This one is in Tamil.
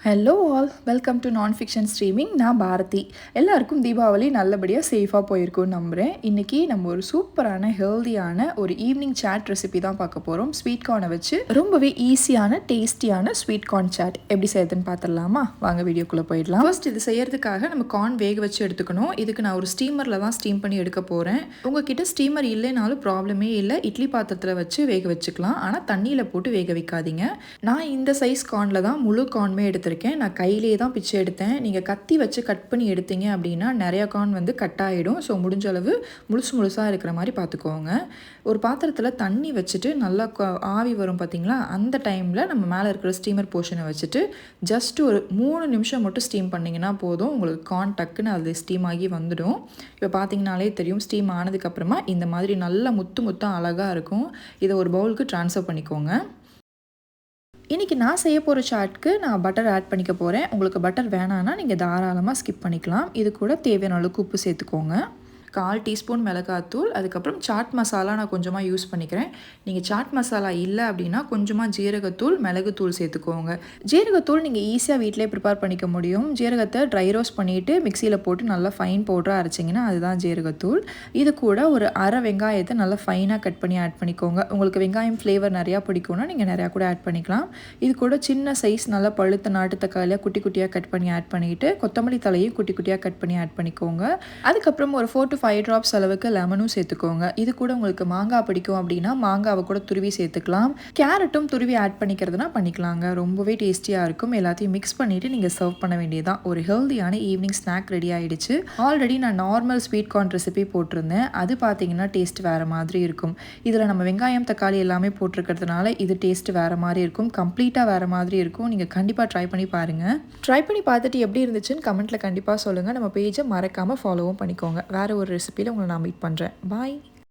ஹலோ ஆல், வெல்கம் டு நான் ஃபிக்ஷன் ஸ்ட்ரீமிங். நான் பாரதி. எல்லாருக்கும் தீபாவளி நல்லபடியாக சேஃபாக போயிருக்கும்னு நம்புகிறேன். இன்றைக்கி நம்ம ஒரு சூப்பரான ஹெல்தியான ஒரு ஈவினிங் சாட் ரெசிபி தான் பார்க்க போகிறோம். ஸ்வீட் கார்னை வச்சு ரொம்பவே ஈஸியான டேஸ்டியான ஸ்வீட் கார்ன் சாட் எப்படி செய்யறதுன்னு பார்த்துடலாமா? வாங்க வீடியோக்குள்ளே போயிடலாம். ஃபர்ஸ்ட் இது செய்யறதுக்காக நம்ம கார்ன் வேக வச்சு எடுத்துக்கணும். இதுக்கு நான் ஒரு ஸ்டீமரில் தான் ஸ்டீம் பண்ணி எடுக்க போகிறேன். உங்ககிட்ட ஸ்டீமர் இல்லைனாலும் ப்ராப்ளமே இல்லை, இட்லி பாத்திரத்தில் வச்சு வேக வச்சுக்கலாம். ஆனால் தண்ணியில் போட்டு வேக வைக்காதீங்க. நான் இந்த சைஸ் கார்னில் தான் முழு கார்னுமே எடுத்துருக்கேன். நான் கையிலே தான் பிச்சு எடுத்தேன். நீங்கள் கத்தி வச்சு கட் பண்ணி எடுத்தீங்க அப்படின்னா நிறைய கார்ன் வந்து கட் ஆகிடும். ஸோ முடிஞ்ச அளவு முழுசாக இருக்கிற மாதிரி பார்த்துக்கோங்க. ஒரு பாத்திரத்தில் தண்ணி வச்சுட்டு நல்லா ஆவி வரும் பார்த்தீங்களா, அந்த டைமில் நம்ம மேலே இருக்கிற ஸ்டீமர் போர்ஷனை வச்சுட்டு ஜஸ்ட் ஒரு 3 நிமிஷம் மட்டும் ஸ்டீம் பண்ணிங்கன்னா போதும். உங்களுக்கு கார்ன் டக்குன்னு அது ஸ்டீம் ஆகி வந்துடும். இப்போ பார்த்தீங்கனாலே தெரியும், ஸ்டீம் ஆனதுக்கப்புறமா இந்த மாதிரி நல்லா முத்தாக அழகாக இருக்கும். இதை ஒரு பவுலுக்கு ட்ரான்ஸ்ஃபர் பண்ணிக்கோங்க. இன்றைக்கி நான் செய்ய போகிற சாட்க்கு நான் பட்டர் ஆட் பண்ணிக்க போகிறேன். உங்களுக்கு பட்டர் வேணான்னா நீங்கள் தாராளமாக ஸ்கிப் பண்ணிக்கலாம். இது கூட தேவையான அளவுக்கு உப்பு சேர்த்துக்கோங்க. 1/4 டீஸ்பூன் மிளகாத்தூள், அதுக்கப்புறம் சாட் மசாலா நான் கொஞ்சமாக யூஸ் பண்ணிக்கிறேன். நீங்கள் சாட் மசாலா இல்லை அப்படின்னா கொஞ்சமாக ஜீரகத்தூள், மிளகுத்தூள் சேர்த்துக்கோங்க. ஜீரகத்தூள் நீங்கள் ஈஸியாக வீட்டிலே ப்ரிப்பேர் பண்ணிக்க முடியும். ஜீரகத்தை ட்ரை ரோஸ்ட் பண்ணிவிட்டு மிக்சியில் போட்டு நல்லா ஃபைன் பவுடராக அரைச்சிங்கன்னா அதுதான் ஜீரகத்தூள். இது கூட ஒரு அரை வெங்காயத்தை நல்லா ஃபைனாக கட் பண்ணி ஆட் பண்ணிக்கோங்க. உங்களுக்கு வெங்காயம் ஃப்ளேவர் நிறையா பிடிக்கும்னா நீங்கள் நிறையா கூட ஆட் பண்ணிக்கலாம். இது கூட சின்ன சைஸ் நல்லா பழுத்த நாட்டு தக்காளியாக குட்டி குட்டியாக கட் பண்ணி ஆட் பண்ணிவிட்டு கொத்தமல்லி தலையும் குட்டி குட்டியாக கட் பண்ணி ஆட் பண்ணிக்கோங்க. அதுக்கப்புறம் ஒரு 4 to 5 drops அளவுக்கு லெமனும் சேர்த்துக்கோங்க. இது கூட உங்களுக்கு மாங்காய் பிடிக்கும் அப்படின்னா மாங்காவை கூட துருவி சேர்த்துக்கலாம். கேரட்டும் துருவி ஆட் பண்ணிக்கிறதுனா பண்ணிக்கலாங்க. ரொம்பவே டேஸ்டியாக இருக்கும். எல்லாத்தையும் மிக்ஸ் பண்ணிவிட்டு நீங்கள் சர்வ் பண்ண வேண்டியதான். ஒரு ஹெல்தியான ஈவினிங் ஸ்நாக் ரெடி ஆகிடுச்சு. ஆல்ரெடி நான் நார்மல் ஸ்வீட் கார்ன் ரெசிபி போட்டிருந்தேன். அது பார்த்தீங்கன்னா டேஸ்ட் வேறு மாதிரி இருக்கும். இதில் நம்ம வெங்காயம் தக்காளி எல்லாமே போட்டிருக்கிறதுனால இது டேஸ்ட் வேறு மாதிரி இருக்கும். கம்ப்ளீட்டாக வேறு மாதிரி இருக்கும். நீங்கள் கண்டிப்பாக ட்ரை பண்ணி பாருங்கள். ட்ரை பண்ணி பார்த்துட்டு எப்படி இருந்துச்சுன்னு கமெண்ட்டில் கண்டிப்பாக சொல்லுங்கள். நம்ம பேஜை மறக்காமல் ஃபாலோவும் பண்ணிக்கோங்க. வேறு ஒரு ரெசிபியில் உங்களை நான் மீட் பண்ணுறேன். பாய்.